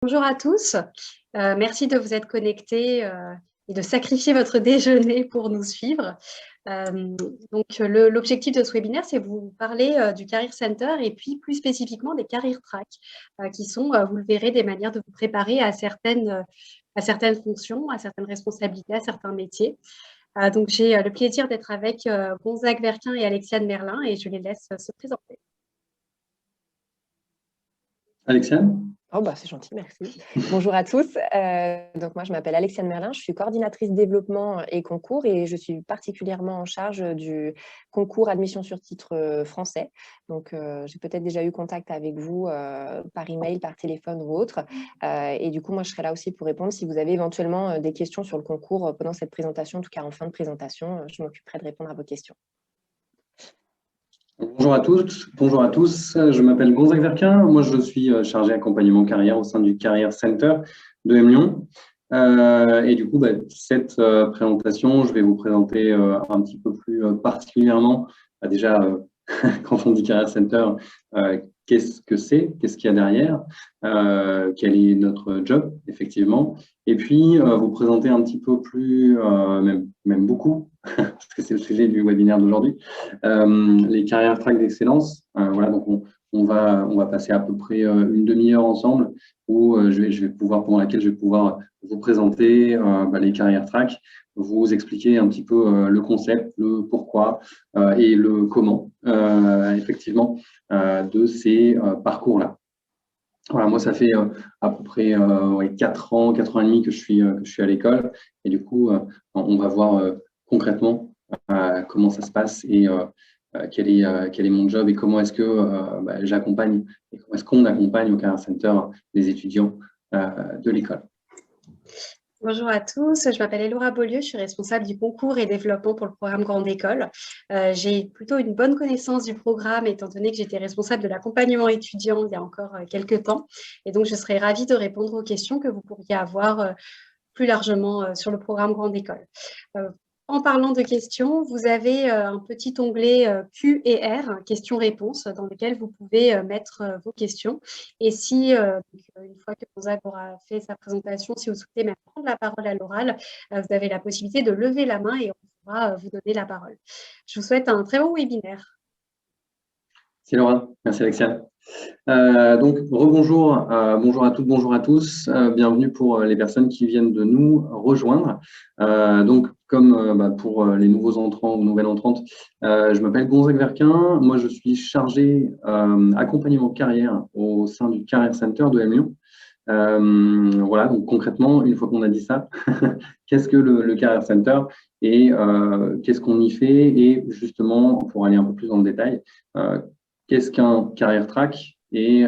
Bonjour à tous. Merci de vous être connectés et de sacrifier votre déjeuner pour nous suivre. L'objectif de ce webinaire, c'est vous parler du Career Center et puis plus spécifiquement des Career Tracks qui sont, vous le verrez, des manières de vous préparer à certaines fonctions, à certaines responsabilités, à certains métiers. J'ai le plaisir d'être avec Gonzague Verquin et Alexiane Merlin et je les laisse se présenter. Alexiane? Oh bah, c'est gentil, merci. Bonjour à tous. Donc moi, je m'appelle Alexiane Merlin, je suis coordinatrice développement et concours et je suis particulièrement en charge du concours admission sur titre français. Donc j'ai peut-être déjà eu contact avec vous par email, par téléphone ou autre. Et du coup, moi, je serai là aussi pour répondre si vous avez éventuellement des questions sur le concours pendant cette présentation, en tout cas en fin de présentation, je m'occuperai de répondre à vos questions. Bonjour à tous, je m'appelle Gonzague Verquin, moi je suis chargé accompagnement carrière au sein du Career Center de Lyon. Et du coup, cette présentation, je vais vous présenter un petit peu plus particulièrement, déjà, quand on dit Career Center, qu'est-ce que c'est, qu'est-ce qu'il y a derrière, quel est notre job, effectivement, et puis vous présenter un petit peu plus, même beaucoup, parce que c'est le sujet du webinaire d'aujourd'hui, les carrières track d'excellence. Voilà, donc on va passer à peu près une demi-heure ensemble où pendant laquelle je vais pouvoir vous présenter les carrières track, vous expliquer un petit peu le concept, le pourquoi et le comment, effectivement, de ces parcours-là. Voilà, moi, ça fait à peu près 4 ans, 4 ans et demi que je suis à l'école. Et du coup, on va voir concrètement comment ça se passe et quel est mon job et comment est-ce que j'accompagne et comment est-ce qu'on accompagne au Career Center les étudiants de l'école. Bonjour à tous, je m'appelle Elora Beaulieu, je suis responsable du concours et développement pour le programme Grande École. J'ai plutôt une bonne connaissance du programme étant donné que j'étais responsable de l'accompagnement étudiant il y a encore quelques temps. Et donc, je serais ravie de répondre aux questions que vous pourriez avoir plus largement sur le programme Grande École. En parlant de questions, vous avez un petit onglet Q et R, questions-réponses, dans lequel vous pouvez mettre vos questions. Et si, une fois que Gonzague aura fait sa présentation, si vous souhaitez même prendre la parole à l'oral, vous avez la possibilité de lever la main et on pourra vous donner la parole. Je vous souhaite un très bon webinaire. Merci Laura, merci Alexiane. Donc, rebonjour, bonjour à toutes, bonjour à tous. Bienvenue pour les personnes qui viennent de nous rejoindre. Donc, comme pour les nouveaux entrants ou nouvelles entrantes, je m'appelle Gonzague Verquin. Moi, je suis chargé accompagnement carrière au sein du Career Center de Lyon. Voilà, donc concrètement, une fois qu'on a dit ça, qu'est-ce que le Career Center et qu'est-ce qu'on y fait? Et justement, pour aller un peu plus dans le détail, qu'est-ce qu'un Career Track et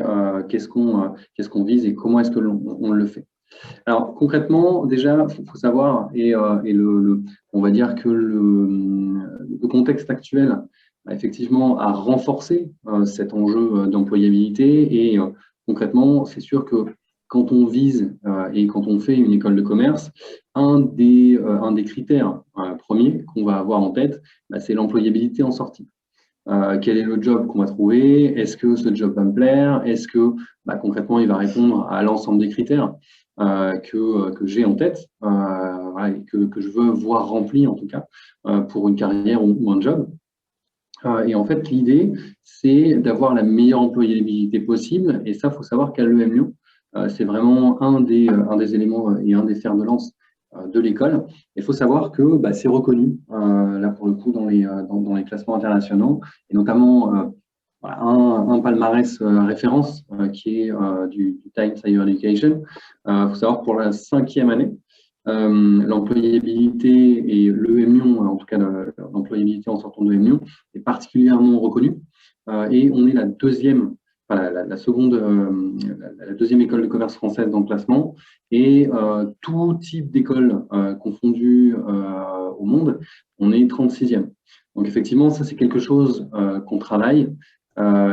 qu'est-ce qu'on vise et comment est-ce que l'on le fait? Alors concrètement, déjà, il faut savoir, on va dire que le contexte actuel effectivement a renforcé cet enjeu d'employabilité et concrètement, c'est sûr que quand on vise et quand on fait une école de commerce, un des critères premiers qu'on va avoir en tête, c'est l'employabilité en sortie. Quel est le job qu'on va trouver? Est-ce que ce job va me plaire? Est-ce que concrètement, il va répondre à l'ensemble des critères que j'ai en tête voilà, et que je veux voir remplis en tout cas pour une carrière ou un job? Et en fait, l'idée, c'est d'avoir la meilleure employabilité possible. Et ça, il faut savoir qu'à l'EM Lyon, c'est vraiment un des éléments et un des fers de lance de l'école. Il faut savoir que c'est reconnu, là pour le coup, dans les classements internationaux, et notamment un palmarès référence qui est du Times Higher Education. Il faut savoir que pour la 5e année, l'employabilité et l'EM Lyon, en tout cas l'employabilité en sortant de l'EM Lyon, est particulièrement reconnue. Et on est la deuxième école de commerce française dans le classement. Et tout type d'école confondu au monde, on est 36e. Donc effectivement, ça c'est quelque chose qu'on travaille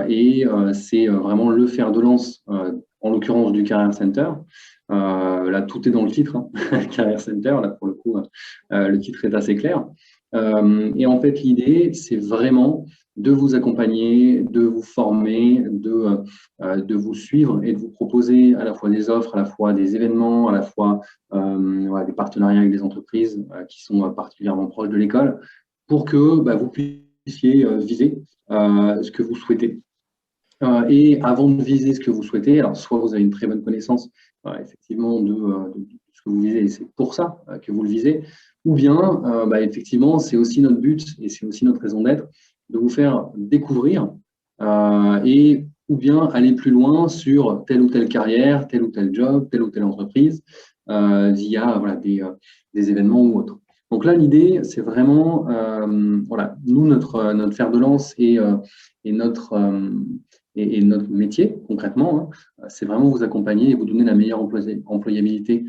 et c'est vraiment le fer de lance, en l'occurrence du Career Center. Là, tout est dans le titre, hein. Career Center, là pour le coup, le titre est assez clair. Et en fait, l'idée, c'est vraiment de vous accompagner, de vous former, de vous suivre et de vous proposer à la fois des offres, à la fois des événements, à la fois des partenariats avec des entreprises qui sont particulièrement proches de l'école pour que vous puissiez viser ce que vous souhaitez. Et avant de viser ce que vous souhaitez, alors soit vous avez une très bonne connaissance effectivement de ce que vous visez et c'est pour ça que vous le visez, ou bien effectivement c'est aussi notre but et c'est aussi notre raison d'être de vous faire découvrir et ou bien aller plus loin sur telle ou telle carrière, tel ou tel job, telle ou telle entreprise via des événements ou autres. Donc là, l'idée, c'est vraiment, nous, notre fer de lance et notre métier, concrètement, c'est vraiment vous accompagner et vous donner la meilleure employabilité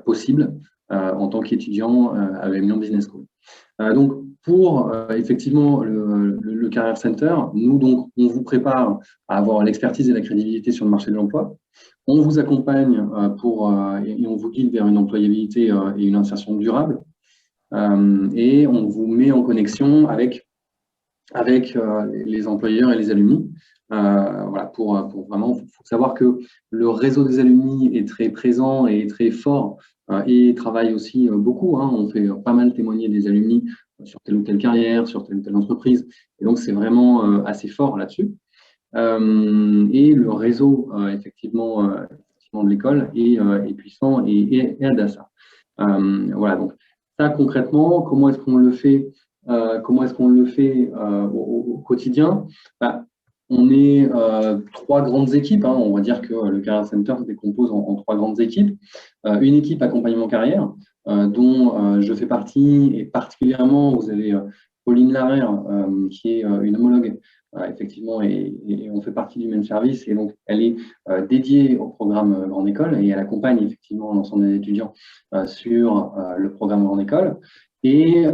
possible en tant qu'étudiant avec Lyon Business School. Donc, pour effectivement le Career Center, nous, donc, on vous prépare à avoir l'expertise et la crédibilité sur le marché de l'emploi. On vous accompagne et on vous guide vers une employabilité et une insertion durable. Et on vous met en connexion avec les employeurs et les alumni. Pour vraiment, il faut savoir que le réseau des alumni est très présent et très fort et travaille aussi beaucoup. On fait pas mal témoigner des alumni sur telle ou telle carrière, sur telle ou telle entreprise. Et donc, c'est vraiment assez fort là-dessus. Et le réseau, effectivement, de l'école est puissant et aide à ça. Donc, ça, concrètement, comment est-ce qu'on le fait au quotidien? On est trois grandes équipes. On va dire que le Career Center se décompose en trois grandes équipes. Une équipe accompagnement carrière, dont je fais partie, et particulièrement, vous avez Pauline Larère, qui est une homologue, effectivement, et on fait partie du même service. Et donc, elle est dédiée au programme Grande École et elle accompagne effectivement l'ensemble des étudiants sur le programme Grande École. Et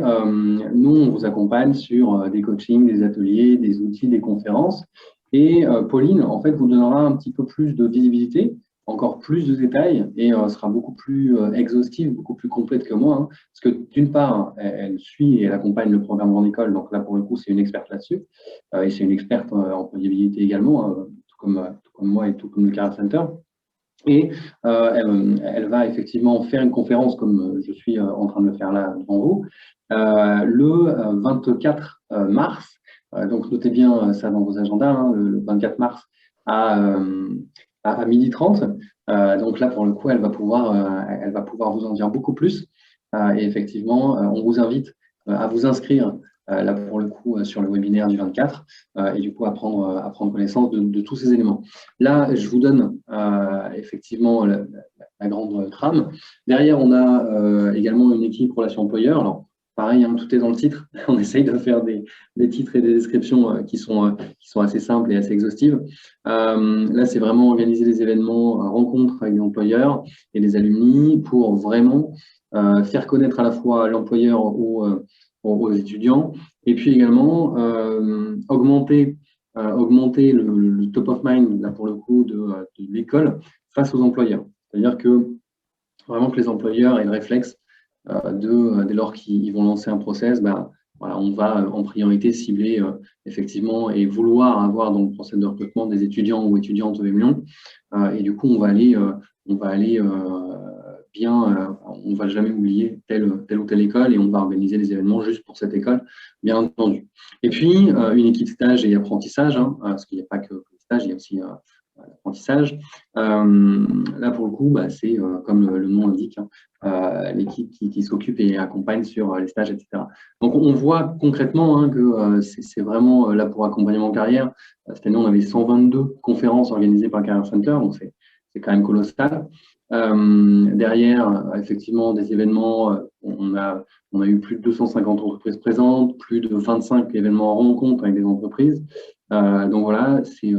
nous, on vous accompagne sur des coachings, des ateliers, des outils, des conférences. Et Pauline, en fait, vous donnera un petit peu plus de visibilité, encore plus de détails et sera beaucoup plus exhaustive, beaucoup plus complète que moi. Parce que d'une part, elle suit et elle accompagne le programme Grande École. Donc là, pour le coup, c'est une experte là-dessus. Et c'est une experte en employabilité également, tout comme moi et tout comme le Career Center. Et elle va effectivement faire une conférence comme je suis en train de le faire là devant vous, le 24 mars. Donc notez bien ça dans vos agendas, le 24 mars à 12h30. Donc là, pour le coup, elle va pouvoir vous en dire beaucoup plus. Et effectivement, on vous invite à vous inscrire là pour le coup sur le webinaire du 24 et du coup à prendre connaissance de tous ces éléments. Là, je vous donne effectivement la grande trame. Derrière, on a également une équipe relations employeurs. Alors, pareil, tout est dans le titre. On essaye de faire des titres et des descriptions qui sont assez simples et assez exhaustives. Là, c'est vraiment organiser des événements, rencontres avec les employeurs et les alumni pour vraiment faire connaître à la fois l'employeur aux étudiants et puis également augmenter le top of mind, là pour le coup, de l'école face aux employeurs. C'est-à-dire que vraiment que les employeurs aient le réflexe dès lors qu'ils vont lancer un process, on va en priorité cibler effectivement et vouloir avoir dans le process de recrutement des étudiants ou étudiantes de Lyon. Et du coup, on va aller on ne va jamais oublier telle ou telle école et on va organiser des événements juste pour cette école, bien entendu. Et puis, une équipe stage et apprentissage, parce qu'il n'y a pas que le stage, il y a aussi l'apprentissage. Là, pour le coup, c'est comme le nom l'indique, l'équipe qui s'occupe et accompagne sur les stages, etc. Donc, on voit concrètement que c'est vraiment là pour accompagnement carrière. Cette année, on avait 122 conférences organisées par Career Center, donc c'est quand même colossal. Derrière, effectivement, des événements, on a eu plus de 250 entreprises présentes, plus de 25 événements en rencontre avec des entreprises. Donc voilà, c'est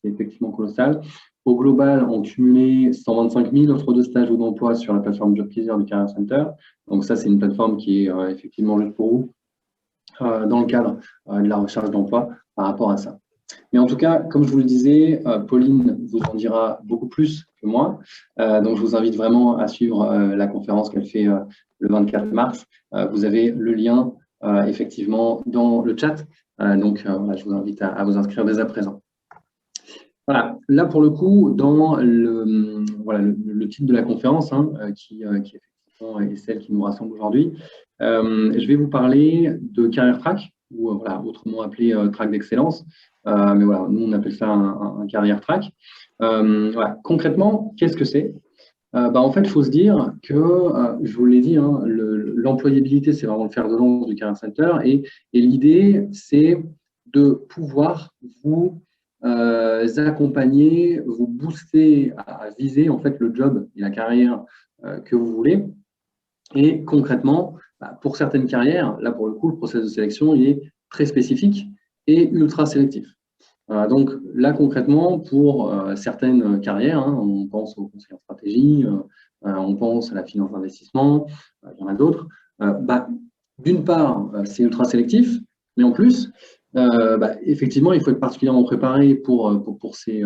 effectivement colossal. Au global, on cumulé 125 000 offres de stage ou d'emploi sur la plateforme Job Teaser du Career Center. Donc ça, c'est une plateforme qui est effectivement juste pour vous dans le cadre de la recherche d'emploi par rapport à ça. Mais en tout cas, comme je vous le disais, Pauline vous en dira beaucoup plus que moi. Donc, je vous invite vraiment à suivre la conférence qu'elle fait le 24 mars. Vous avez le lien, effectivement, dans le chat. Voilà, je vous invite à vous inscrire dès à présent. Voilà, là pour le coup, dans le titre de la conférence, qui effectivement est celle qui nous rassemble aujourd'hui, je vais vous parler de Career Track, ou autrement appelé track d'excellence. Mais voilà, nous on appelle ça un Career Track. Concrètement, qu'est-ce que c'est? En fait, il faut se dire que, je vous l'ai dit, l'employabilité, c'est vraiment le fer de lance du Career Center. Et l'idée, c'est de pouvoir vous accompagner, vous booster à viser en fait, le job et la carrière que vous voulez. Et concrètement, pour certaines carrières, là pour le coup, le processus de sélection il est très spécifique et ultra sélectif. Donc là, concrètement, pour certaines carrières, on pense au conseiller en stratégie, on pense à la finance d'investissement, il y en a d'autres. D'une part, c'est ultra sélectif, mais en plus, effectivement, il faut être particulièrement préparé pour ces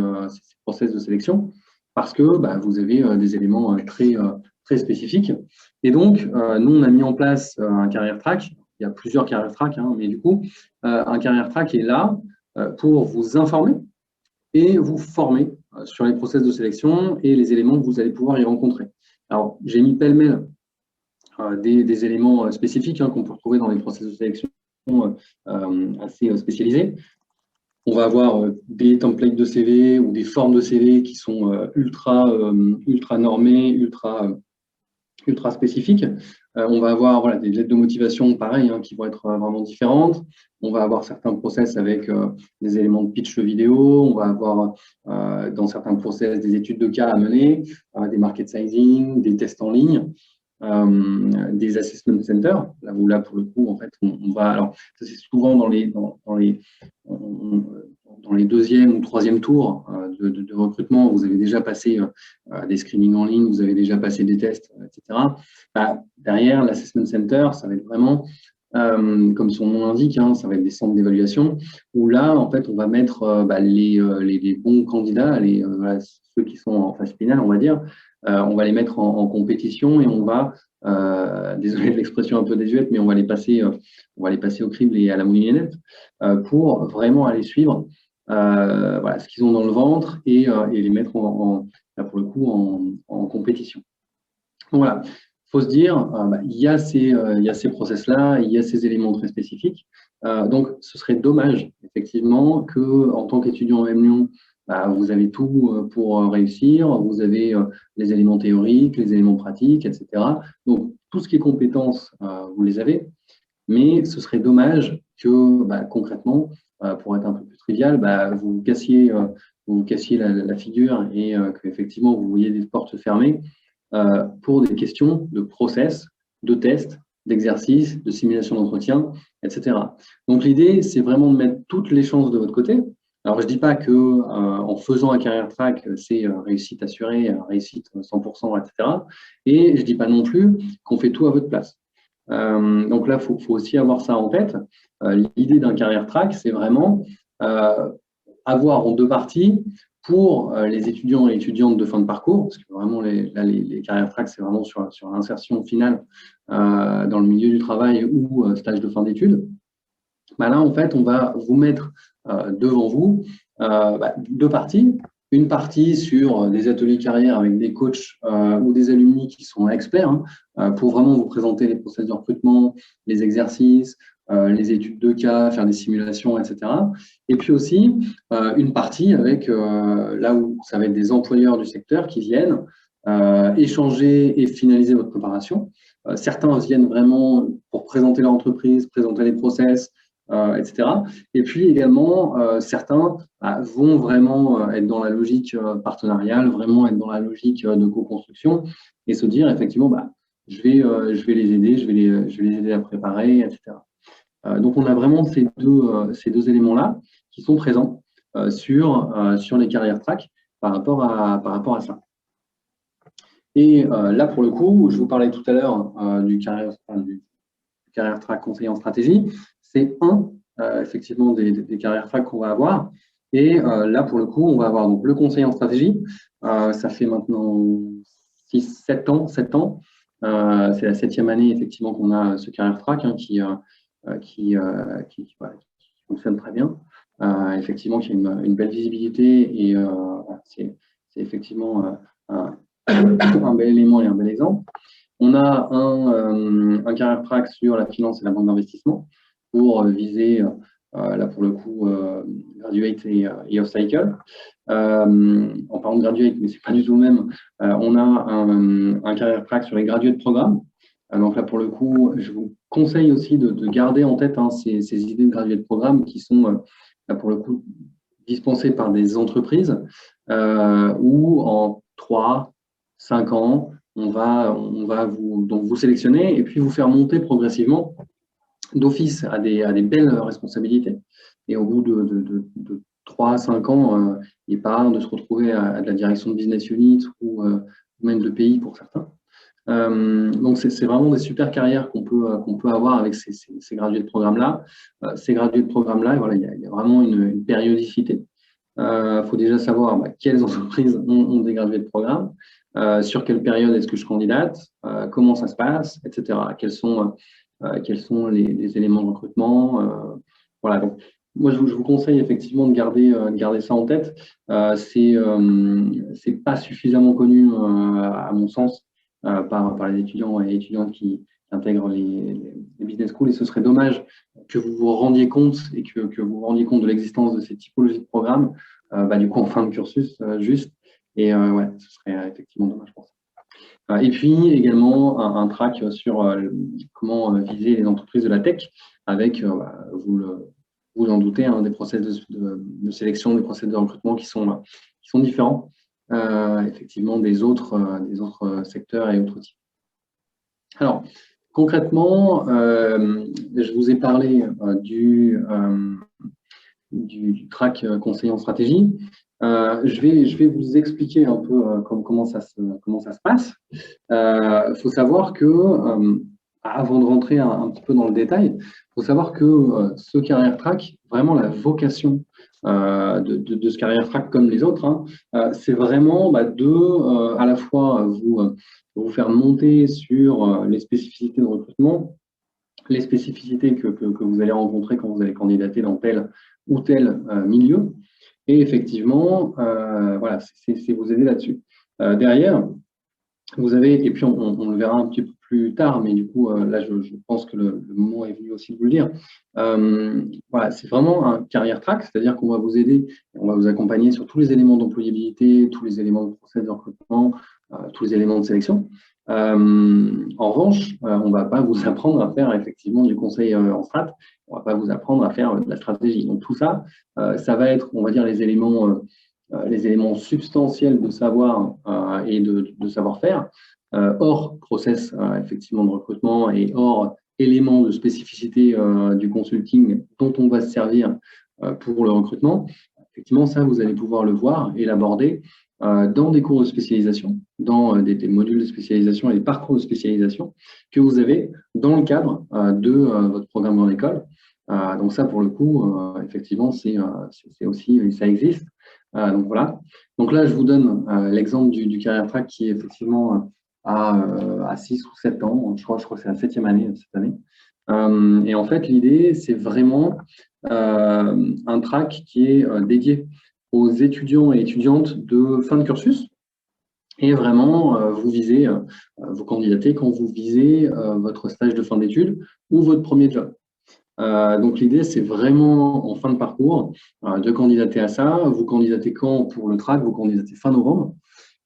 process de sélection parce que vous avez des éléments très spécifiques. Et donc, nous, on a mis en place un career track. Il y a plusieurs career tracks, mais du coup, un career track est là pour vous informer et vous former sur les process de sélection et les éléments que vous allez pouvoir y rencontrer. Alors, j'ai mis pêle-mêle des éléments spécifiques qu'on peut retrouver dans les process de sélection assez spécialisés. On va avoir des templates de CV ou des formes de CV qui sont ultra normées, ultra spécifiques. On va avoir des lettres de motivation, pareil, qui vont être vraiment différentes. On va avoir certains process avec des éléments de pitch vidéo. On va avoir dans certains process des études de cas à mener, des market sizing, des tests en ligne, des assessment centers. Là pour le coup, en fait, on va. Alors, ça c'est souvent dans les deuxième ou troisième tours de recrutement, vous avez déjà passé des screenings en ligne, vous avez déjà passé des tests, etc. Derrière, l'assessment center, ça va être vraiment, comme son nom l'indique, ça va être des centres d'évaluation, où là, en fait, on va mettre les bons candidats, ceux qui sont en phase finale, on va dire, on va les mettre en compétition et on va, désolé de l'expression un peu désuète, mais on va les passer au crible et à la moulinette pour vraiment aller suivre ce qu'ils ont dans le ventre et les mettre là, pour le coup en compétition. Donc voilà, il faut se dire, il y a ces process-là, il y a ces éléments très spécifiques. Donc, ce serait dommage, effectivement, qu'en tant qu'étudiant en M-Lyon, vous avez tout pour réussir, vous avez les éléments théoriques, les éléments pratiques, etc. Donc, tout ce qui est compétences, vous les avez, mais ce serait dommage que concrètement, pour être un peu plus trivial, vous vous cassiez la figure et qu'effectivement, vous voyez des portes fermées pour des questions de process, de tests, d'exercices, de simulation d'entretien, etc. Donc, l'idée, c'est vraiment de mettre toutes les chances de votre côté. Alors, je ne dis pas qu'en faisant un career track, c'est réussite assurée, réussite 100%, etc. Et je ne dis pas non plus qu'on fait tout à votre place. Donc là, il faut aussi avoir ça en tête. L'idée d'un career track, c'est vraiment avoir en deux parties pour les étudiants et étudiantes de fin de parcours, parce que vraiment, les career tracks, c'est vraiment sur l'insertion finale dans le milieu du travail ou stage de fin d'études. Là, en fait, on va vous mettre devant vous deux parties. Une partie sur des ateliers carrière avec des coachs ou des alumni qui sont experts pour vraiment vous présenter les process de recrutement, les exercices, les études de cas, faire des simulations, etc. Et puis aussi une partie avec là où ça va être des employeurs du secteur qui viennent échanger et finaliser votre préparation. Certains viennent vraiment pour présenter leur entreprise, présenter les process, etc. Et puis également, certains vont vraiment être dans la logique partenariale, vraiment être dans la logique de co-construction et se dire effectivement, je vais les aider, je vais les aider à préparer, etc. Donc, on a vraiment ces deux éléments-là qui sont présents sur les carrières track par rapport à ça. Et là, pour le coup, je vous parlais tout à l'heure du carrière track conseiller en stratégie. C'est effectivement des carrières track qu'on va avoir. Et là, pour le coup, on va avoir donc le conseiller en stratégie. Ça fait maintenant 7 ans. C'est la 7e année, effectivement, qu'on a ce carrière track qui fonctionne très bien. Effectivement, qu'il y a une belle visibilité et c'est effectivement un bel élément et un bel exemple. On a un career track sur la finance et la banque d'investissement pour viser, là pour le coup, graduate et off-cycle. En parlant de graduate, mais ce n'est pas du tout le même, on a un career track sur les graduate programmes. Donc là, pour le coup, je vous conseille aussi de garder en tête ces idées de graduate programme qui sont, là pour le coup, dispensées par des entreprises où en 3, 5 ans, on va vous sélectionner et puis vous faire monter progressivement d'office à des belles responsabilités. Et au bout de 3 à 5 ans, il n'est pas rare de se retrouver à de la direction de business unit ou même de pays pour certains. Donc, c'est vraiment des super carrières qu'on peut avoir avec ces gradués de programme-là. Ces gradués de programme-là, voilà, il y a vraiment une périodicité. Il faut déjà savoir quelles entreprises ont des gradués de programme, sur quelle période est-ce que je candidate, comment ça se passe, etc. Quels sont les éléments de recrutement. Voilà, donc, moi, je vous conseille effectivement de garder ça en tête. C'est pas suffisamment connu, à mon sens, par les étudiants et étudiantes qui intègrent les business schools, et ce serait dommage que vous vous rendiez compte et que vous vous rendiez compte de l'existence de ces typologies de programmes, du coup en fin de cursus juste, et ouais, ce serait effectivement dommage pour ça. Et puis également un track sur comment viser les entreprises de la tech avec, vous en doutez, des process de sélection, des process de recrutement qui sont différents effectivement des autres secteurs et autres types. Alors, concrètement, je vous ai parlé du track conseiller en stratégie. Je vais vous expliquer un peu comment ça se passe. Il faut savoir que, avant de rentrer un petit peu dans le détail, il faut savoir que ce carrière track, vraiment la vocation de ce carrière track comme les autres, c'est vraiment à la fois vous faire monter sur les spécificités de recrutement, les spécificités que vous allez rencontrer quand vous allez candidater dans tel ou tel milieu. Et effectivement, voilà, c'est vous aider là-dessus. Derrière, vous avez, et puis on le verra un petit peu plus tard, mais du coup, là, je pense que le moment est venu aussi de vous le dire. Voilà, c'est vraiment un carrière track, c'est-à-dire qu'on va vous aider, on va vous accompagner sur tous les éléments d'employabilité, tous les éléments de process de recrutement, tous les éléments de sélection. En revanche, on ne va pas vous apprendre à faire effectivement du conseil en strat, on ne va pas vous apprendre à faire de la stratégie. Donc tout ça, ça va être, on va dire, les éléments substantiels de savoir et de savoir-faire, hors process effectivement de recrutement et hors éléments de spécificité du consulting dont on va se servir pour le recrutement. Effectivement, ça, vous allez pouvoir le voir et l'aborder dans des cours de spécialisation, dans des modules de spécialisation et des parcours de spécialisation que vous avez dans le cadre de votre programme dans l'école. Donc ça, pour le coup, effectivement, c'est aussi, ça existe. Donc voilà. Donc là, je vous donne l'exemple du Career Track qui est effectivement à 6 ou 7 ans. Je crois que c'est la 7e année cette année. Et en fait, l'idée, c'est vraiment un track qui est dédié aux étudiants et étudiantes de fin de cursus. Et vraiment, vous candidatez quand vous visez votre stage de fin d'études ou votre premier job. Donc l'idée, c'est vraiment en fin de parcours de candidater à ça. Vous candidatez quand pour le track? Vous candidatez fin novembre.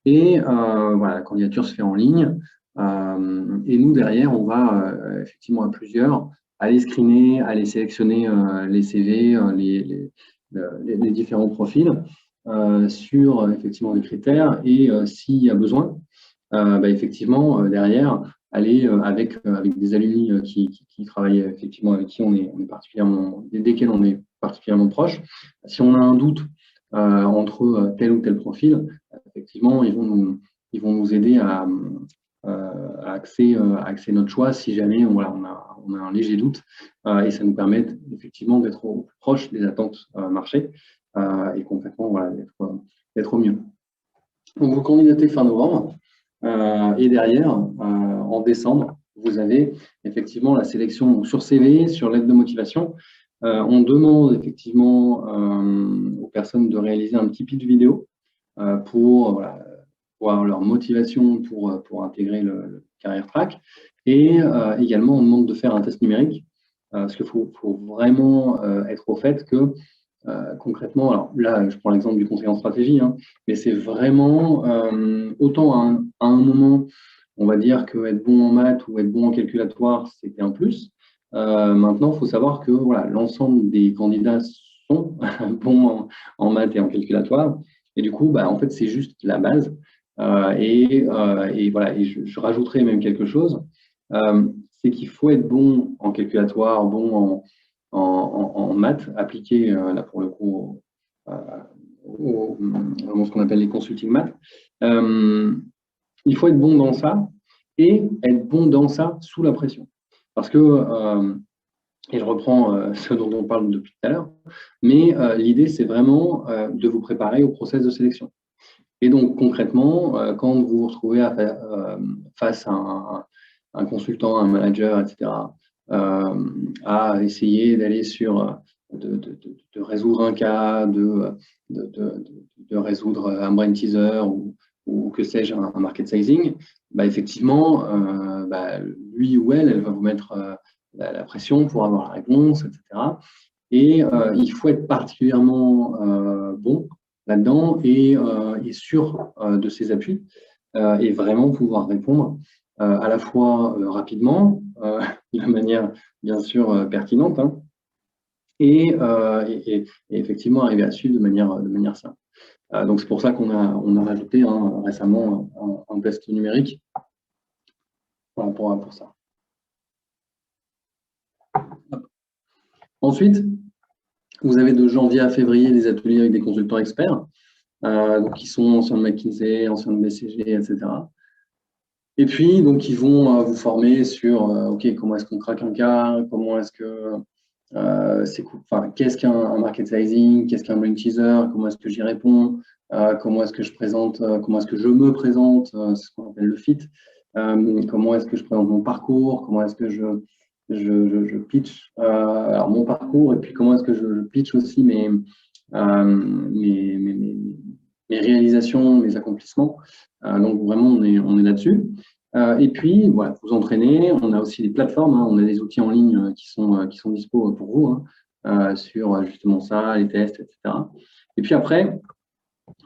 Et voilà, la candidature se fait en ligne. Et nous, derrière, on va effectivement à plusieurs aller screener, aller sélectionner les CV, les différents profils sur effectivement des critères. Et s'il y a besoin, effectivement, derrière, aller avec des alumni qui travaillent effectivement, avec qui on est particulièrement, desquels on est particulièrement proche. Si on a un doute entre tel ou tel profil, effectivement, ils vont nous aider à axer notre choix si jamais on a un léger doute, et ça nous permet effectivement d'être au plus proche des attentes marché et concrètement d'être au mieux. Donc vous candidatez fin novembre. Et derrière, en décembre, vous avez effectivement la sélection sur CV, sur lettre de motivation On demande effectivement aux personnes de réaliser un petit pitch vidéo pour voir leur motivation pour intégrer le Career Track. Et également, on demande de faire un test numérique parce qu'il faut vraiment être au fait que concrètement, alors là, je prends l'exemple du conseil en stratégie, hein, mais c'est vraiment autant à un moment, on va dire que être bon en maths ou être bon en calculatoire, c'était un plus. Maintenant, il faut savoir que voilà, l'ensemble des candidats sont bons en maths et en calculatoire. Et du coup, bah, en fait, c'est juste la base. Et voilà, et je rajouterai même quelque chose, c'est qu'il faut être bon en calculatoire, bon en maths, appliqué là pour le coup ce qu'on appelle les consulting maths. Il faut être bon dans ça et être bon dans ça sous la pression. Parce que, et je reprends ce dont on parle depuis tout à l'heure, mais l'idée, c'est vraiment de vous préparer au process de sélection. Et donc, concrètement, quand vous vous retrouvez face à un consultant, un manager, etc., à essayer d'aller de résoudre un cas, de résoudre un brain teaser ou que sais-je, un market sizing, bah, effectivement, lui ou elle va vous mettre la pression pour avoir la réponse, etc. Et il faut être particulièrement bon là-dedans et sûr de ses appuis et vraiment pouvoir répondre à la fois rapidement, de manière bien sûr pertinente, hein, et effectivement arriver à suivre de manière simple. Donc c'est pour ça qu'on a rajouté récemment un test numérique pour ça. Ensuite, vous avez de janvier à février des ateliers avec des consultants experts, donc qui sont anciens de McKinsey, anciens de BCG, etc. Et puis, donc, ils vont vous former sur comment est-ce qu'on craque un cas, comment est-ce que qu'est-ce qu'un market sizing, qu'est-ce qu'un brain teaser, comment est-ce que j'y réponds, comment est-ce que je présente, comment est-ce que je me présente, c'est ce qu'on appelle le fit, comment est-ce que je présente mon parcours, comment est-ce que je pitch alors mon parcours, et puis comment est-ce que je pitch aussi mes réalisations, mes accomplissements. Donc vraiment, on est là-dessus. Et puis, voilà, vous entraînez. On a aussi des plateformes, hein, on a des outils en ligne qui sont dispo pour vous, hein, sur justement ça, les tests, etc. Et puis après,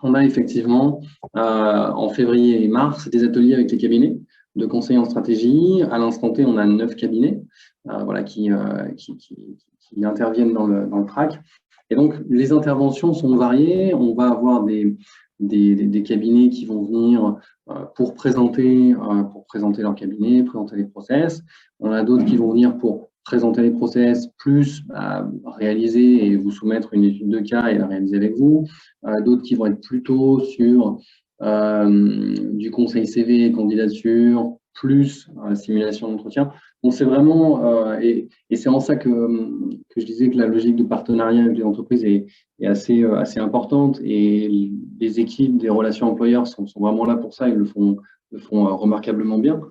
on a effectivement en février et mars des ateliers avec les cabinets de conseil en stratégie. À l'instant T, on a 9 cabinets qui interviennent dans le track. Et donc, les interventions sont variées. On va avoir des cabinets qui vont venir pour présenter leur cabinet, présenter les process. On a d'autres qui vont venir pour présenter les process, plus réaliser et vous soumettre une étude de cas et la réaliser avec vous. D'autres qui vont être plutôt sur du conseil CV et candidature, plus simulation d'entretien. Donc, c'est vraiment, et c'est en ça que je disais que la logique de partenariat avec les entreprises est assez importante, et les équipes des relations employeurs sont vraiment là pour ça, ils le font remarquablement bien.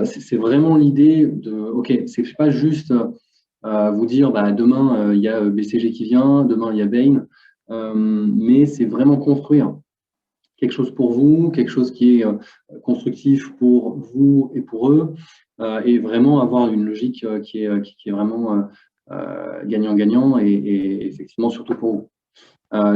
C'est vraiment l'idée de, ok, c'est pas juste vous dire, demain, il y a BCG qui vient, demain, il y a Bain, mais c'est vraiment construire quelque chose pour vous, quelque chose qui est constructif pour vous et pour eux, et vraiment avoir une logique qui est vraiment gagnant-gagnant et effectivement surtout pour vous.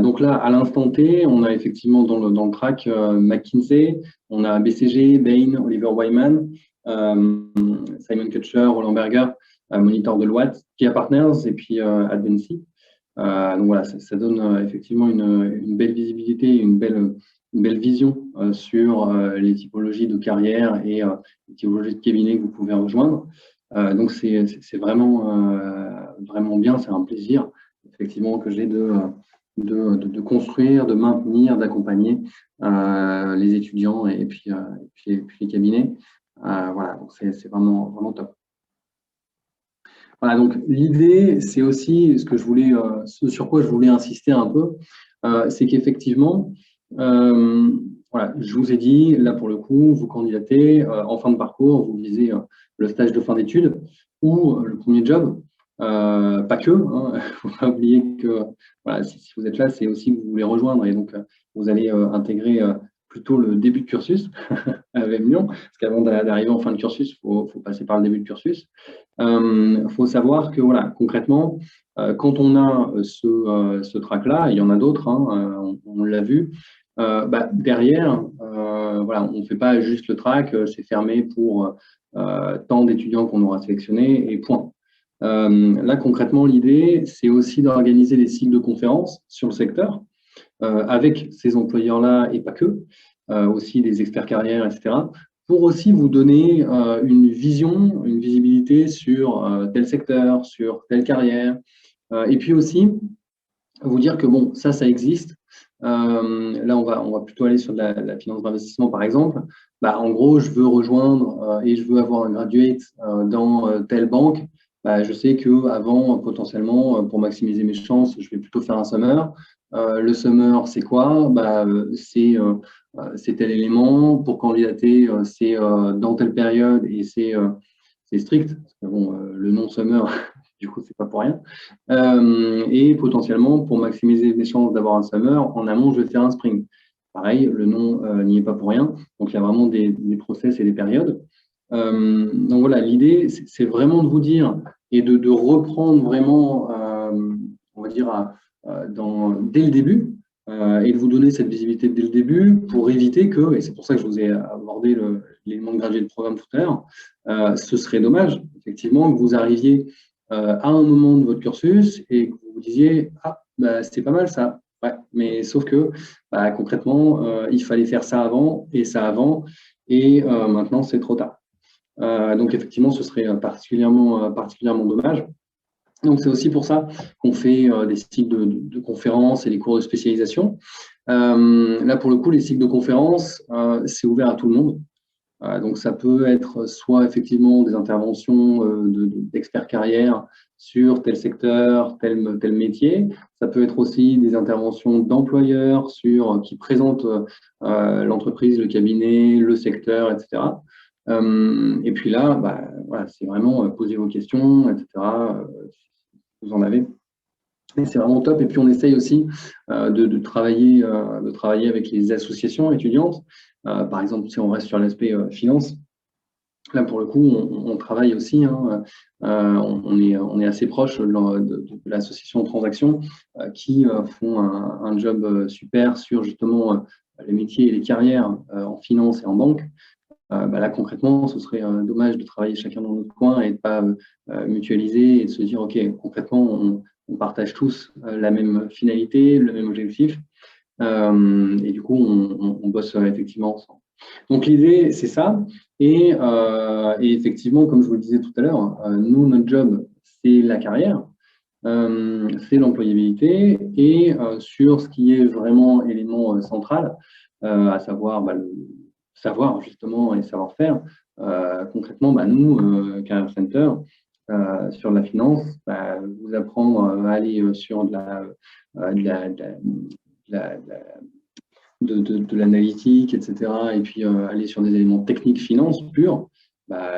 Donc là, à l'instant T, on a effectivement dans le track McKinsey, on a BCG, Bain, Oliver Wyman, Simon Kucher, Roland Berger, Monitor Deloitte, Kia Partners et puis Advency. Donc voilà, ça donne effectivement une belle visibilité, une belle vision sur les typologies de carrière et les typologies de cabinet que vous pouvez rejoindre. Donc c'est vraiment bien, c'est un plaisir effectivement que j'ai de construire, de maintenir, d'accompagner les étudiants et puis les cabinets. Voilà, donc c'est vraiment top. Voilà, donc l'idée, c'est aussi ce sur quoi je voulais insister un peu, c'est qu'effectivement, voilà, je vous ai dit, là pour le coup, vous candidatez en fin de parcours, vous visez le stage de fin d'études ou le premier job. pas que, hein. Il ne faut pas oublier que voilà, si vous êtes là, c'est aussi que vous voulez rejoindre et donc vous allez intégrer plutôt le début de cursus avec Lyon, parce qu'avant d'arriver en fin de cursus, il faut passer par le début de cursus. Il faut savoir que voilà, concrètement, quand on a ce track-là, il y en a d'autres, hein, on l'a vu, derrière, voilà, on ne fait pas juste le track, c'est fermé pour tant d'étudiants qu'on aura sélectionnés et point. Là, concrètement, l'idée, c'est aussi d'organiser des cycles de conférences sur le secteur avec ces employeurs-là et pas que, aussi des experts carrières, etc., pour aussi vous donner une vision, une visibilité sur tel secteur, sur telle carrière, et puis aussi vous dire que bon, ça existe. Là, on va plutôt aller sur la finance d'investissement, par exemple. En gros, je veux rejoindre et je veux avoir un graduate dans telle banque. Je sais qu'avant, potentiellement, pour maximiser mes chances, je vais plutôt faire un summer. Le summer, c'est quoi? C'est tel élément. Pour candidater, c'est dans telle période et c'est strict. Parce que, bon, le non-summer, du coup, c'est pas pour rien. Et potentiellement, pour maximiser les chances d'avoir un summer, en amont, je vais faire un spring. Pareil, le nom n'y est pas pour rien. Donc, il y a vraiment des process et des périodes. Donc, voilà, l'idée, c'est vraiment de vous dire et de reprendre vraiment, on va dire, dès le début et de vous donner cette visibilité dès le début pour éviter que, et c'est pour ça que je vous ai abordé l'élément de gradué de programme tout à l'heure, ce serait dommage, effectivement, que vous arriviez à un moment de votre cursus et que vous vous disiez « Ah, c'est pas mal ça ». Ouais, mais sauf que concrètement, il fallait faire ça avant et ça avant et maintenant, c'est trop tard. Donc, effectivement, ce serait particulièrement dommage. Donc, c'est aussi pour ça qu'on fait des cycles de conférences et des cours de spécialisation. Là, pour le coup, les cycles de conférences, c'est ouvert à tout le monde. Donc, ça peut être soit effectivement des interventions d'experts carrière sur tel secteur, tel métier. Ça peut être aussi des interventions d'employeurs qui présentent l'entreprise, le cabinet, le secteur, etc. Et puis là, voilà, c'est vraiment poser vos questions, etc. Vous en avez. Et c'est vraiment top. Et puis, on essaye aussi de travailler avec les associations étudiantes. Par exemple, si on reste sur l'aspect finance, là, pour le coup, on travaille aussi. On est assez proche de l'association Transaction qui font un job super sur justement les métiers et les carrières en finance et en banque. Là, concrètement, ce serait dommage de travailler chacun dans notre coin et de ne pas mutualiser et de se dire, OK, concrètement, on partage tous la même finalité, le même objectif. Et du coup, on bosse effectivement ensemble. Donc, l'idée, c'est ça. Et effectivement, comme je vous le disais tout à l'heure, nous, notre job, c'est la carrière, c'est l'employabilité. Et sur ce qui est vraiment élément central, à savoir le savoir justement et savoir-faire, concrètement, nous, Career Center, sur la finance, vous apprendre à aller sur de l'analytique, etc., et puis aller sur des éléments techniques finance purs,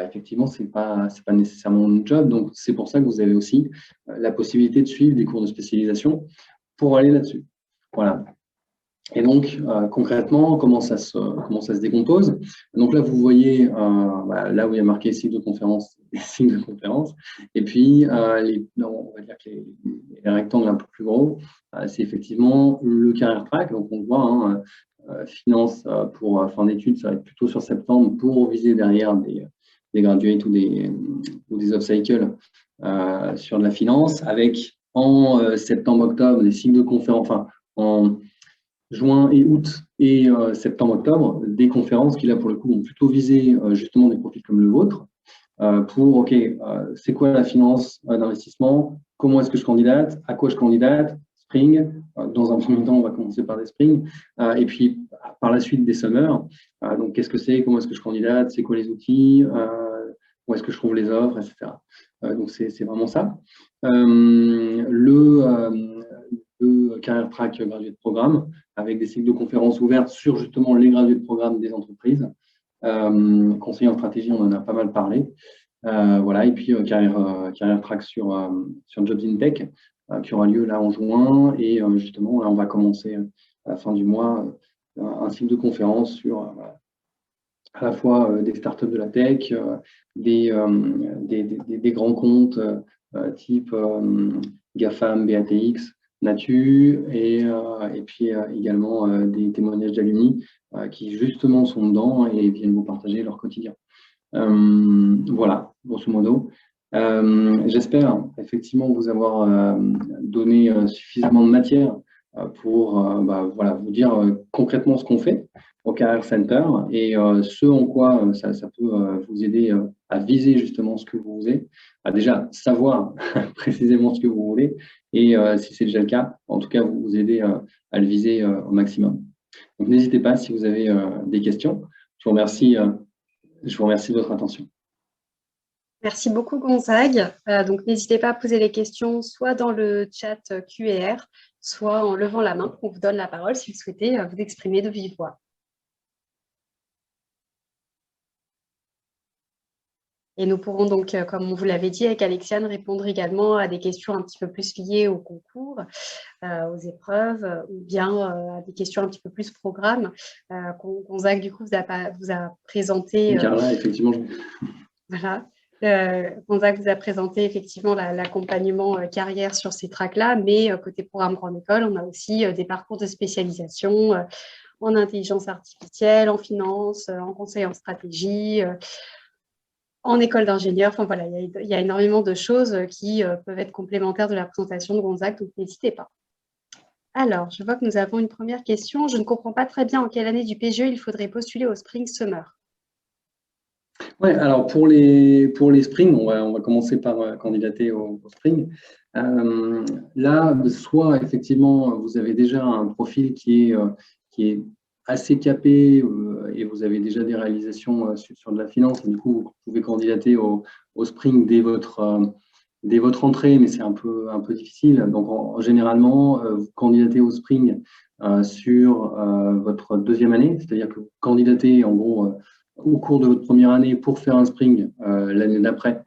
effectivement, c'est pas nécessairement notre job. Donc, c'est pour ça que vous avez aussi la possibilité de suivre des cours de spécialisation pour aller là-dessus. Voilà. Et donc, concrètement, comment ça se décompose? Donc là, vous voyez, là où il y a marqué cycle de conférence, cycle de conférence. Et puis, on va dire que les rectangles un peu plus gros, c'est effectivement le career track. Donc, on voit, finance pour fin d'études, ça va être plutôt sur septembre pour viser derrière des graduates ou des off-cycles sur de la finance, avec en septembre-octobre des cycles de conférence, enfin, en juin et août et septembre-octobre, des conférences qui, là, pour le coup, vont plutôt viser justement des profils comme le vôtre pour, OK, c'est quoi la finance d'investissement? Comment est-ce que je candidate? À quoi je candidate? Spring. Dans un premier temps, on va commencer par des spring. Et puis, par la suite, des summers. Donc, qu'est-ce que c'est? Comment est-ce que je candidate? C'est quoi les outils? Où est-ce que je trouve les offres, etc. Donc, c'est vraiment ça. Le Career Track gradué de programme, avec des cycles de conférences ouvertes sur justement les gradués de programme des entreprises. Conseiller en stratégie, on en a pas mal parlé. Voilà, et puis carrière track sur Jobs in Tech qui aura lieu là en juin. Et justement, là, on va commencer à la fin du mois un cycle de conférences sur à la fois des startups de la tech, des grands comptes type GAFAM, BATX, Natu, et puis également des témoignages d'alumni qui justement sont dedans et viennent vous partager leur quotidien. Voilà, grosso modo. J'espère effectivement vous avoir donné suffisamment de matière pour voilà, vous dire concrètement ce qu'on fait au Career Center et ce en quoi ça peut vous aider à viser justement ce que vous voulez, à déjà savoir précisément ce que vous voulez et si c'est déjà le cas, en tout cas vous aider à le viser au maximum. Donc n'hésitez pas si vous avez des questions. Je vous remercie de votre attention. Merci beaucoup, Gonzague. Donc, n'hésitez pas à poser les questions soit dans le chat Q&R, soit en levant la main. On vous donne la parole si vous souhaitez vous exprimer de vive voix. Et nous pourrons donc, comme on vous l'avait dit avec Alexiane, répondre également à des questions un petit peu plus liées au concours, aux épreuves, ou bien à des questions un petit peu plus programme. Gonzague, du coup, vous a présenté… Carla, effectivement. Voilà. Gonzague vous a présenté effectivement l'accompagnement carrière sur ces tracks-là, mais côté programme Grande École, on a aussi des parcours de spécialisation en intelligence artificielle, en finance, en conseil en stratégie, en école d'ingénieur. Enfin voilà, il y a énormément de choses qui peuvent être complémentaires de la présentation de Gonzague, donc n'hésitez pas. Alors, je vois que nous avons une première question. Je ne comprends pas très bien en quelle année du PGE il faudrait postuler au Spring Summer. Ouais, alors pour les Spring, on va commencer par candidater au Spring. Là, soit effectivement, vous avez déjà un profil qui est assez capé et vous avez déjà des réalisations sur de la finance. Et du coup, vous pouvez candidater au Spring dès votre entrée, mais c'est un peu difficile. Donc, généralement, vous candidatez au Spring sur votre deuxième année, c'est-à-dire que vous candidatez en gros au cours de votre première année pour faire un Spring l'année d'après,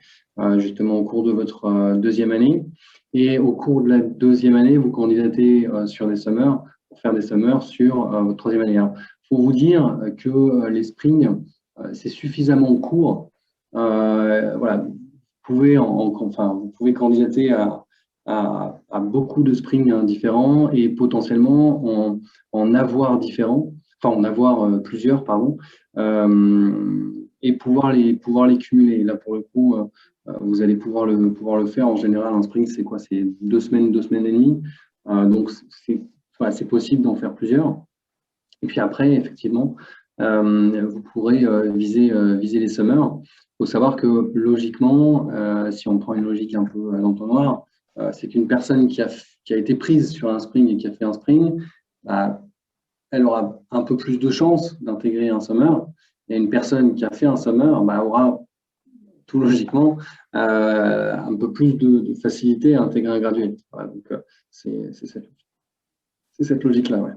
justement au cours de votre deuxième année. Et au cours de la deuxième année, vous candidatez sur des summers pour faire des summers sur votre troisième année. Il faut vous dire que les Spring, c'est suffisamment court. Voilà, vous pouvez candidater à beaucoup de Spring différents et potentiellement en avoir différents, enfin en avoir plusieurs, pardon, et pouvoir les cumuler. Là, pour le coup, vous allez pouvoir le faire. En général, un Spring, c'est quoi? C'est 2 semaines et demie. Donc, c'est possible d'en faire plusieurs. Et puis après, effectivement, vous pourrez viser les summers. Il faut savoir que logiquement, si on prend une logique un peu à l'entonnoir, c'est qu'une personne qui a été prise sur un Spring et qui a fait un Spring, elle aura un peu plus de chances d'intégrer un summer. Et une personne qui a fait un summer aura tout logiquement un peu plus de facilité à intégrer un graduate. Voilà, donc, c'est cette logique-là. Ouais.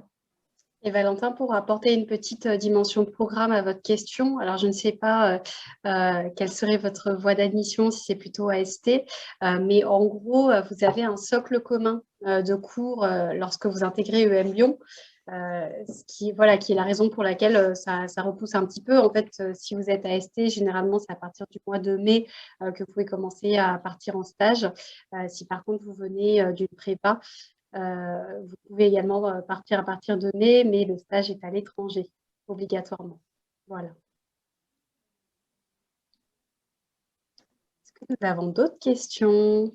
Et Valentin, pour apporter une petite dimension de programme à votre question, alors je ne sais pas quelle serait votre voie d'admission, si c'est plutôt AST, mais en gros, vous avez un socle commun de cours lorsque vous intégrez EM Lyon, qui est la raison pour laquelle ça repousse un petit peu. En fait, si vous êtes AST, généralement, c'est à partir du mois de mai que vous pouvez commencer à partir en stage. Si par contre, vous venez d'une prépa, vous pouvez également partir à partir de mai, mais le stage est à l'étranger, obligatoirement. Voilà. Est-ce que nous avons d'autres questions?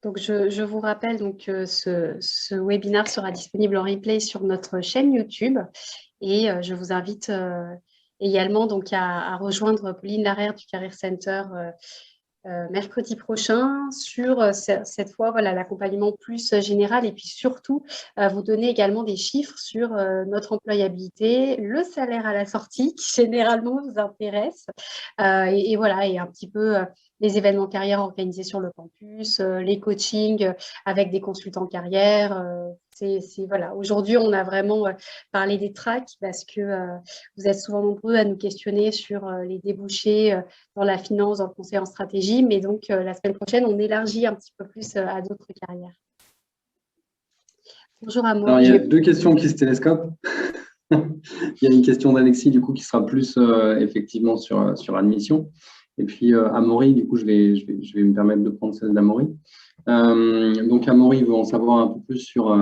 Donc, je vous rappelle donc, que ce webinaire sera disponible en replay sur notre chaîne YouTube et je vous invite également donc, à rejoindre Pauline Larère du Career Center mercredi prochain sur cette fois l'accompagnement plus général et puis surtout vous donner également des chiffres sur notre employabilité, le salaire à la sortie qui généralement vous intéresse et voilà, et un petit peu les événements carrière organisés sur le campus, les coachings avec des consultants carrière, voilà. Aujourd'hui, on a vraiment parlé des tracks parce que vous êtes souvent nombreux à nous questionner sur les débouchés dans la finance, dans le conseil en stratégie. Mais donc, la semaine prochaine, on élargit un petit peu plus à d'autres carrières. Bonjour à moi. Alors, il y a deux questions qui se télescopent. Il y a une question d'Alexis, du coup, qui sera plus effectivement sur admission. Et puis, Amaury, du coup, je vais me permettre de prendre celle d'Amaury. Donc, Amaury veut en savoir un peu plus sur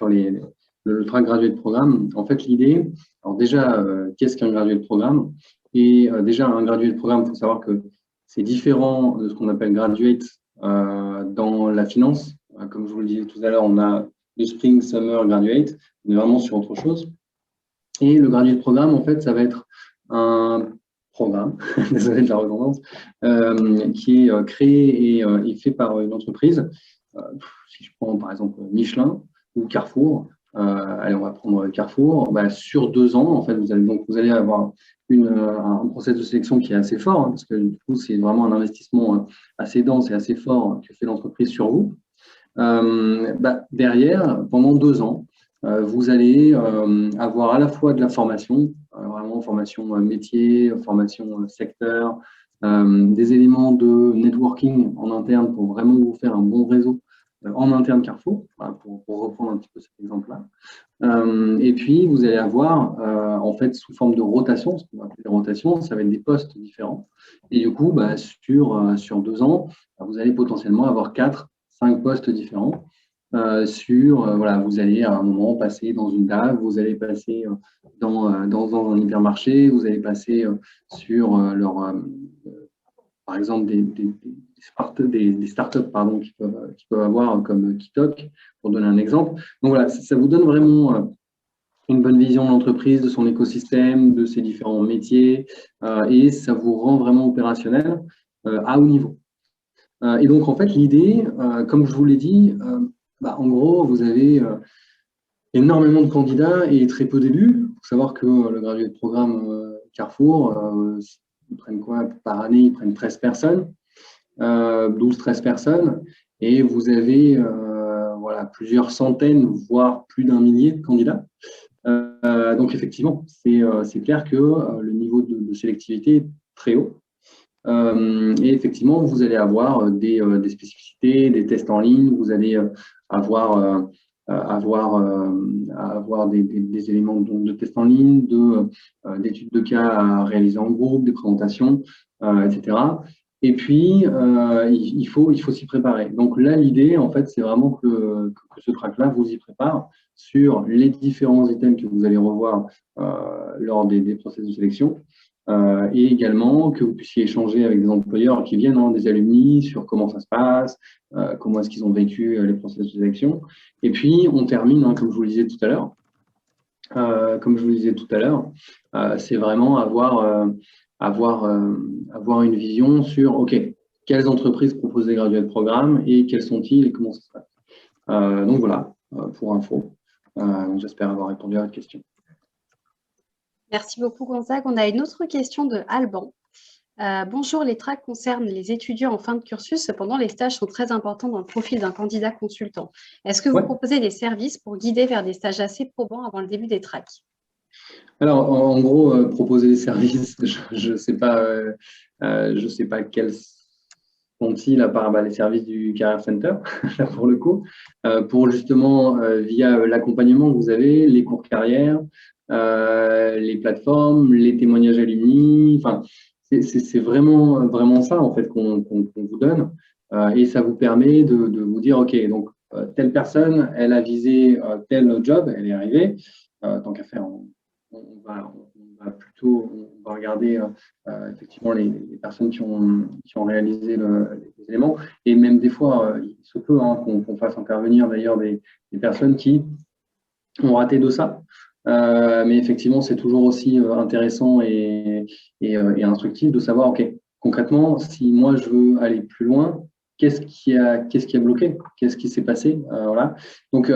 le track graduate programme. En fait, l'idée, alors déjà, qu'est-ce qu'un graduate programme? Et déjà, un graduate programme, il faut savoir que c'est différent de ce qu'on appelle graduate dans la finance. Comme je vous le disais tout à l'heure, on a le spring, summer, graduate. On est vraiment sur autre chose. Et le graduate programme, en fait, ça va être un programme, désolé de la redondance, qui est créé et fait par une entreprise. Si je prends par exemple Michelin ou Carrefour, allez, on va prendre Carrefour, sur 2 ans, en fait, vous allez avoir un process de sélection qui est assez fort, parce que du coup, c'est vraiment un investissement assez dense et assez fort que fait l'entreprise sur vous. Derrière, pendant 2 ans, vous allez avoir à la fois de la formation, vraiment formation métier, formation secteur, des éléments de networking en interne pour vraiment vous faire un bon réseau en interne Carrefour, voilà, pour reprendre un petit peu cet exemple-là. Et puis, vous allez avoir, en fait, sous forme de rotation, ce qu'on va appeler des rotations, ça va être des postes différents. Et du coup, sur 2 ans, vous allez potentiellement avoir 4-5 postes différents. Voilà, vous allez à un moment passer dans une DAV, vous allez passer dans un hypermarché, vous allez passer sur par exemple des startups pardon, qui peuvent avoir comme Kitok, pour donner un exemple. Donc voilà, ça vous donne vraiment une bonne vision de l'entreprise, de son écosystème, de ses différents métiers, et ça vous rend vraiment opérationnel à haut niveau. Et donc, en fait, l'idée, comme je vous l'ai dit, en gros, vous avez énormément de candidats et très peu d'élus. Il faut savoir que le graduate programme Carrefour, ils prennent quoi par année? Ils prennent 13 personnes, 12-13 personnes, et vous avez voilà, plusieurs centaines, voire plus d'un millier de candidats. Donc, effectivement, c'est clair que le niveau de sélectivité est très haut. Et effectivement, vous allez avoir des spécificités, des tests en ligne, vous allez avoir des éléments de tests en ligne, d'études de cas à réaliser en groupe, des présentations, etc. Et puis, il faut s'y préparer. Donc là, l'idée, en fait, c'est vraiment que ce track-là vous y prépare sur les différents items que vous allez revoir lors des process de sélection. Et également que vous puissiez échanger avec des employeurs qui viennent, des alumni, sur comment ça se passe, comment est-ce qu'ils ont vécu les processus de sélection. Et puis, on termine, comme je vous le disais tout à l'heure, c'est vraiment avoir une vision sur, OK, quelles entreprises proposent des graduate programmes et quels sont-ils et comment ça se passe. Donc voilà, pour info. J'espère avoir répondu à votre question. Merci beaucoup, Gonzague. On a une autre question de Alban. Bonjour, les tracks concernent les étudiants en fin de cursus. Cependant, les stages sont très importants dans le profil d'un candidat consultant. Est-ce que vous proposez des services pour guider vers des stages assez probants avant le début des tracks? Alors, en gros, proposer des services, je ne sais pas quels sont-ils à part les services du Career Center, là pour le coup, pour justement, via l'accompagnement que vous avez, les cours carrière, les plateformes, les témoignages alumni, enfin, c'est vraiment ça en fait qu'on vous donne, et ça vous permet de vous dire, OK, donc telle personne, elle a visé tel job, elle est arrivée, tant qu'à faire, on va regarder effectivement les personnes qui ont réalisé les éléments, et même des fois, il se peut qu'on fasse intervenir d'ailleurs des personnes qui ont raté de ça. Mais effectivement, c'est toujours aussi intéressant et instructif de savoir, OK, concrètement, si moi je veux aller plus loin, qu'est-ce qui a bloqué? Qu'est-ce qui s'est passé? Voilà. Donc,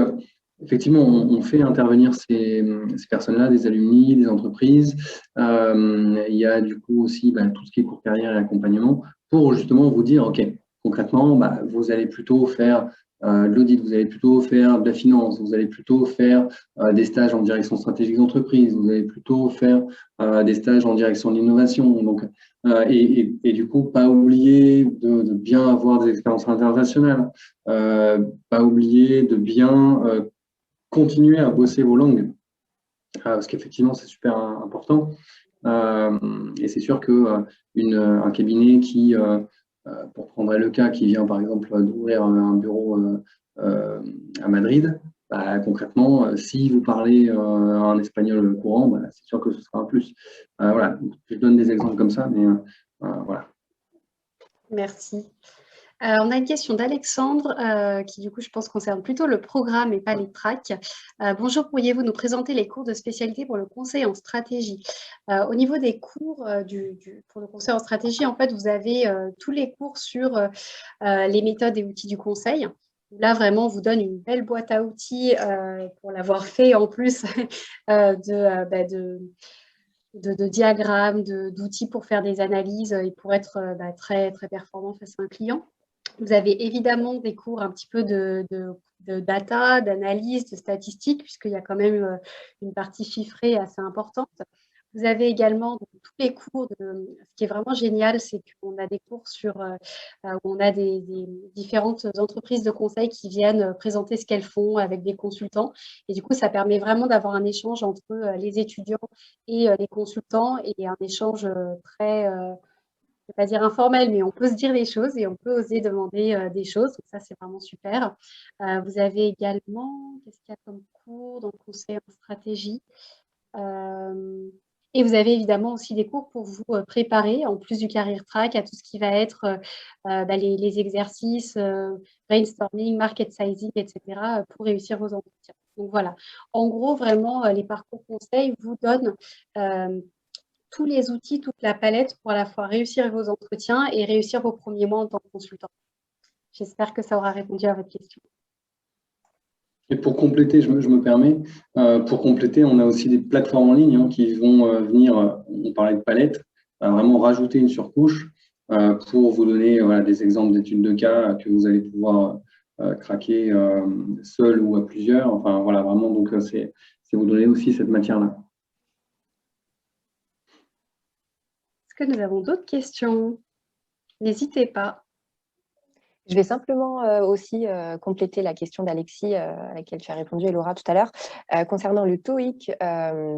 effectivement, on fait intervenir ces personnes-là, des alumni, des entreprises. Il y a du coup aussi tout ce qui est cours carrière et accompagnement pour justement vous dire, OK, concrètement, vous allez plutôt faire de l'audit, vous allez plutôt faire de la finance, vous allez plutôt faire des stages en direction stratégique d'entreprise, vous allez plutôt faire des stages en direction de l'innovation. Donc, et du coup, pas oublier de bien avoir des expériences internationales, pas oublier de bien continuer à bosser vos langues, parce qu'effectivement, c'est super important. Et c'est sûr que un cabinet qui, pour prendre le cas, qui vient par exemple d'ouvrir un bureau à Madrid, bah, concrètement, si vous parlez un espagnol courant, bah, c'est sûr que ce sera un plus. Voilà, je donne des exemples comme ça, mais voilà. Merci. On a une question d'Alexandre qui, du coup, je pense, concerne plutôt le programme et pas les tracks. Bonjour, pourriez-vous nous présenter les cours de spécialité pour le conseil en stratégie? Au niveau des cours pour le conseil en stratégie, en fait, vous avez tous les cours sur les méthodes et outils du conseil. Là, vraiment, on vous donne une belle boîte à outils pour l'avoir fait en plus de diagrammes, d'outils pour faire des analyses et pour être très, très performant face à un client. Vous avez évidemment des cours un petit peu de data, d'analyse, de statistiques, puisqu'il y a quand même une partie chiffrée assez importante. Vous avez également tous les cours. Ce qui est vraiment génial, c'est qu'on a des cours où on a des différentes entreprises de conseil qui viennent présenter ce qu'elles font avec des consultants. Et du coup, ça permet vraiment d'avoir un échange entre les étudiants et les consultants et un échange très je ne vais pas dire informel, mais on peut se dire les choses et on peut oser demander des choses. Donc ça, c'est vraiment super. Vous avez également, qu'est-ce qu'il y a comme cours dans le conseil en stratégie? Et vous avez évidemment aussi des cours pour vous préparer, en plus du career track, à tout ce qui va être les exercices, brainstorming, market sizing, etc., pour réussir vos entretiens. Donc voilà. En gros, vraiment, les parcours conseils vous donnent tous les outils, toute la palette pour à la fois réussir vos entretiens et réussir vos premiers mois en tant que consultant. J'espère que ça aura répondu à votre question. Et pour compléter, je me permets, pour compléter, on a aussi des plateformes en ligne qui vont venir, on parlait de palette, vraiment rajouter une surcouche pour vous donner des exemples d'études de cas que vous allez pouvoir craquer seul ou à plusieurs. Enfin, voilà, vraiment, donc c'est vous donner aussi cette matière-là. Est-ce que nous avons d'autres questions? N'hésitez pas. Je vais simplement aussi compléter la question d'Alexis à laquelle tu as répondu, et Laura, tout à l'heure. Concernant le TOEIC,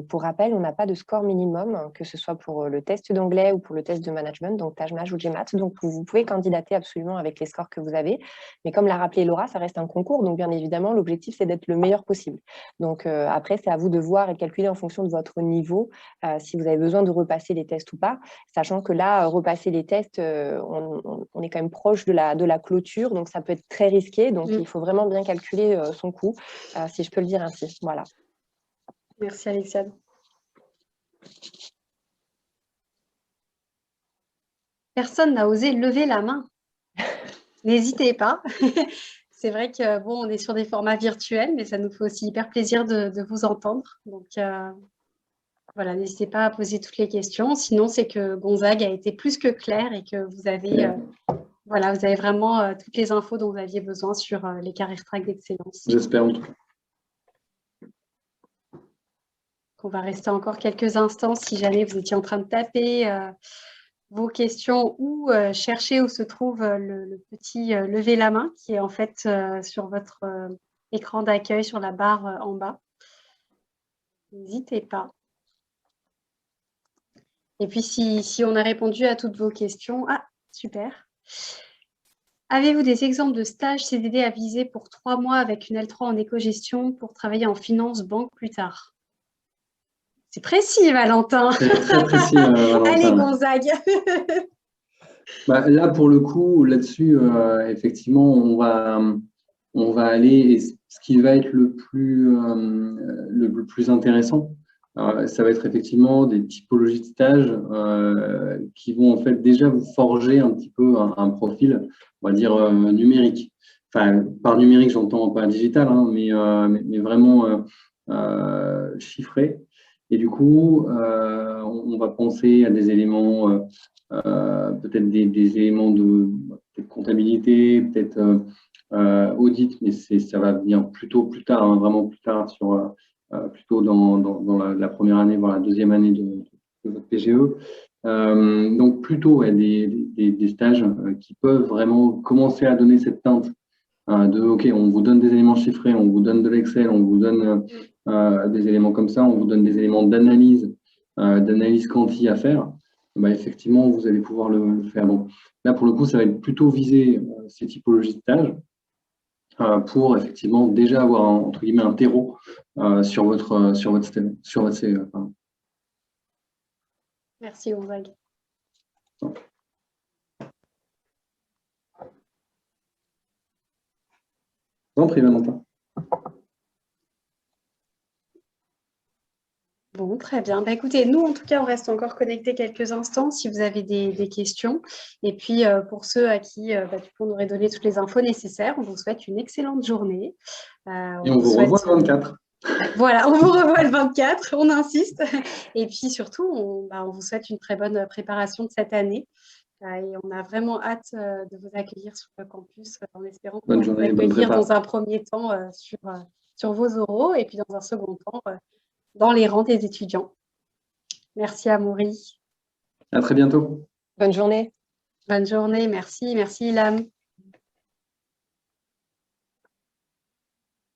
pour rappel, on n'a pas de score minimum, que ce soit pour le test d'anglais ou pour le test de management, donc TAJMAJ ou GMAT. Donc, vous pouvez candidater absolument avec les scores que vous avez. Mais comme l'a rappelé Laura, ça reste un concours. Donc, bien évidemment, l'objectif, c'est d'être le meilleur possible. Donc, après, c'est à vous de voir et calculer en fonction de votre niveau si vous avez besoin de repasser les tests ou pas. Sachant que là, repasser les tests, on est quand même proche de la clôture. Donc ça peut être très risqué, donc il faut vraiment bien calculer son coût, si je peux le dire ainsi. Voilà. Merci Alexia. Personne n'a osé lever la main. N'hésitez pas. C'est vrai que bon, on est sur des formats virtuels, mais ça nous fait aussi hyper plaisir de vous entendre. Donc voilà, n'hésitez pas à poser toutes les questions. Sinon, c'est que Gonzague a été plus que clair et que vous avez voilà, vous avez vraiment toutes les infos dont vous aviez besoin sur les career tracks d'excellence. J'espère en tout cas. On va rester encore quelques instants si jamais vous étiez en train de taper vos questions ou chercher où se trouve le petit lever la main qui est en fait sur votre écran d'accueil sur la barre en bas. N'hésitez pas. Et puis si on a répondu à toutes vos questions, ah super. Avez-vous des exemples de stages CDD à viser pour 3 mois avec une L3 en éco-gestion pour travailler en finance banque plus tard? C'est précis, Valentin. C'est très précis, Valentin. Allez, Gonzague. Là, pour le coup, là-dessus, effectivement, on va aller, et ce qui va être le plus intéressant, ça va être effectivement des typologies de stages qui vont en fait déjà vous forger un petit peu un profil, on va dire, numérique. Enfin, par numérique, j'entends pas digital, mais vraiment chiffré. Et du coup, on va penser à des éléments, peut-être des éléments de comptabilité, peut-être audit, mais ça va venir plutôt plus tard, hein, vraiment plus tard, plutôt dans la première année, voire la deuxième année de votre PGE. Donc plutôt des stages qui peuvent vraiment commencer à donner cette teinte OK, on vous donne des éléments chiffrés, on vous donne de l'Excel, on vous donne des éléments comme ça, on vous donne des éléments d'analyse quanti à faire. Bah, effectivement, vous allez pouvoir le faire. Donc là, pour le coup, ça va être plutôt viser ces typologies de stages pour effectivement déjà avoir entre guillemets un terreau sur votre CV. Pardon. Merci, Gonzague. En prie, Valentin. Bon, très bien. Bah, écoutez, nous, en tout cas, on reste encore connectés quelques instants si vous avez des questions. Et puis, pour ceux à qui du coup, on aurait donné toutes les infos nécessaires, on vous souhaite une excellente journée. Et on vous revoit le 24. Voilà, on vous revoit le 24, on insiste. Et puis surtout, on vous souhaite une très bonne préparation de cette année. Et on a vraiment hâte de vous accueillir sur le campus en espérant pouvoir vous accueillir dans un premier temps sur vos oraux et puis dans un second temps dans les rangs des étudiants. Merci Amaury. À très bientôt. Bonne journée. Bonne journée, merci. Merci Ilham.